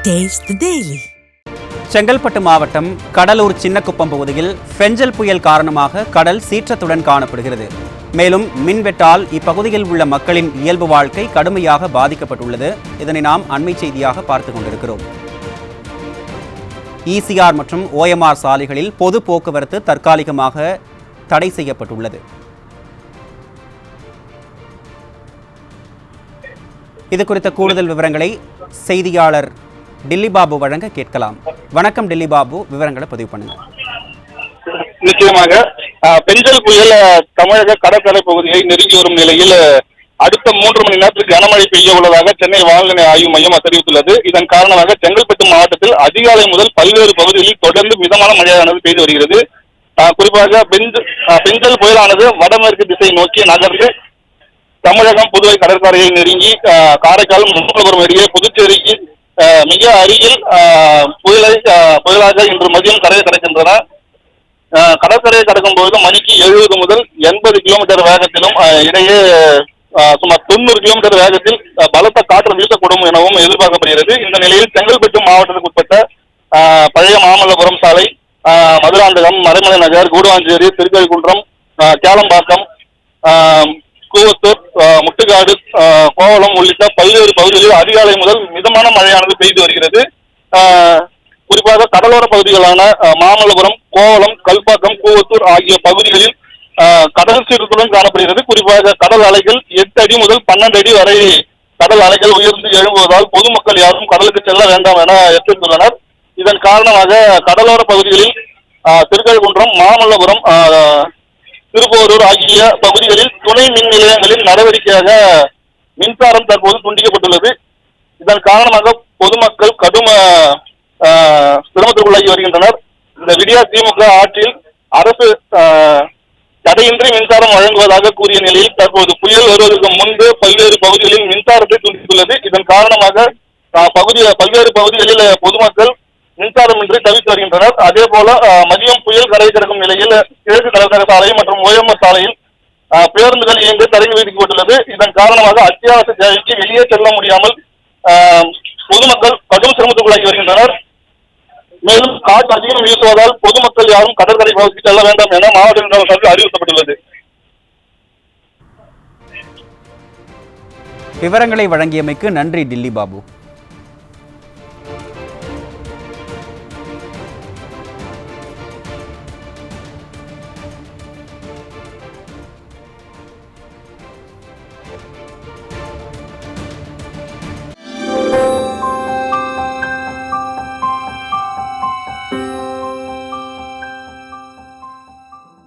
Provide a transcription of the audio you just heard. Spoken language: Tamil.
Taste the Daily. செங்கல்பட்டு மாவட்டம் கடலூர் சின்னக்குப்பம் பகுதியில் பெஞ்சல் புயல் காரணமாக கடல் சீற்றத்துடன் காணப்படுகிறது. மேலும் மின்வெட்டால் இப்பகுதியில் உள்ள மக்களின் இயல்பு வாழ்க்கை கடுமையாக பாதிக்கப்பட்டுள்ளது. இதனை நாம் அண்மை செய்தியாக பார்த்துக் கொண்டிருக்கிறோம். ஈசிஆர் மற்றும் ஓஎம்ஆர் சாலைகளில் பொது போக்குவரத்து தற்காலிகமாக தடை செய்யப்பட்டுள்ளது. இது குறித்த கூடுதல் விவரங்களை செய்தியாளர் டில்லி பாபு வழங்க கேட்கலாம். வணக்கம் டில்லி பாபு, விவரங்களை பதிவு பண்ணுங்க. நிச்சயமாக பெஞ்சல் புயல் தமிழக கடற்கரை பகுதியை நெருங்கி வரும் நிலையில் அடுத்த 3 மணி நேரத்தில் கனமழை பெய்ய உள்ளதாக சென்னை வானிலை ஆய்வு மையம் தெரிவித்துள்ளது. இதன் காரணமாக செங்கல்பட்டு மாவட்டத்தில் அதிகாலை முதல் பல்வேறு பகுதிகளில் தொடர்ந்து மிதமான மழையானது பெய்து வருகிறது. குறிப்பாக பெஞ்சல் புயலானது வடமேற்கு திசை நோக்கி நகர்ந்து தமிழகம் புதுவை கடற்கரையை நெருங்கி காரைக்கால் மாமல்லபுரம் அருகே புதுச்சேரிக்கு மிக அருகில் புயலாக இன்று மதியம் கரையை கடக்கின்றன. கடற்கரையை கடக்கும் போது மணிக்கு 70 முதல் 80 கிலோமீட்டர் வேகத்திலும் இடையே சுமார் 90 கிலோமீட்டர் வேகத்தில் பலத்த காற்று வீசக்கூடும் எனவும் எதிர்பார்க்கப்படுகிறது. இந்த நிலையில் செங்கல்பட்டு மாவட்டத்துக்கு உட்பட்ட பழைய மாமல்லபுரம் சாலை, மதுராந்தகம், மறைமலை நகர், கூடுவாஞ்சேரி, திருக்கழிக்குன்றம், கேளம்பாக்கம், கூவத்தூர், முட்டுக்காடு, கோவளம் உள்ளிட்ட பல்வேறு பகுதிகளில் அதிகாலை முதல் மிதமான மழையானது பெய்து வருகிறது. குறிப்பாக கடலோர பகுதிகளான மாமல்லபுரம், கோவளம், கல்பாக்கம், கூவத்தூர் ஆகிய பகுதிகளில் கடல் சீற்றத்துடன் காணப்படுகிறது. குறிப்பாக கடல் அலைகள் 8 அடி முதல் 12 அடி வரை கடல் அலைகள் உயர்ந்து எழும்புவதால் பொதுமக்கள் யாரும் கடலுக்கு செல்ல வேண்டாம் என எச்சரித்துள்ளனர். இதன் காரணமாக கடலோர பகுதிகளில் திருக்கழிக்குன்றம், மாமல்லபுரம், திருப்போரூர் ஆகிய பகுதிகளில் துணை மின் நிலையங்களில் நடவடிக்கையாக மின்சாரம் தற்போது துண்டிக்கப்பட்டுள்ளது. இதன் காரணமாக பொதுமக்கள் கடும் சிரமத்திற்குள்ளாகி வருகின்றனர். இந்த விடியா திமுக ஆட்சியில் அரசு தடையின்றி மின்சாரம் வழங்குவதாக கூறிய நிலையில் தற்போது புயல் வருவதற்கு முன்பு பல்வேறு பகுதிகளில் மின்சாரத்தை துண்டித்துள்ளது. இதன் காரணமாக பல்வேறு பகுதிகளில் பொதுமக்கள் மின்சாரமின்றி தவித்து வருகின்றனர். அதே போல மதியம் புயல் கரை கிடக்கும் நிலையில் கிழக்கு கடற்கரை சாலை மற்றும் ஓஎம்ஆர் சாலையில் பேருந்துகள் இயங்கு தடை விதிக்கப்பட்டுள்ளது. இதன் காரணமாக அத்தியாவசிய தேவைக்கு வெளியே செல்ல முடியாமல் பொதுமக்கள் கடும் சிரமத்துக்குள்ளாகி வருகின்றனர். மேலும் காற்று அதிகம் வீசுவதால் பொதுமக்கள் யாரும் கடற்கரை பகுதிக்கு செல்ல வேண்டாம் என மாவட்ட நிர்வாகத்தால் அறிவுறுத்தப்பட்டுள்ளது. விவரங்களை வழங்கியமைக்கு நன்றி டில்லி பாபு.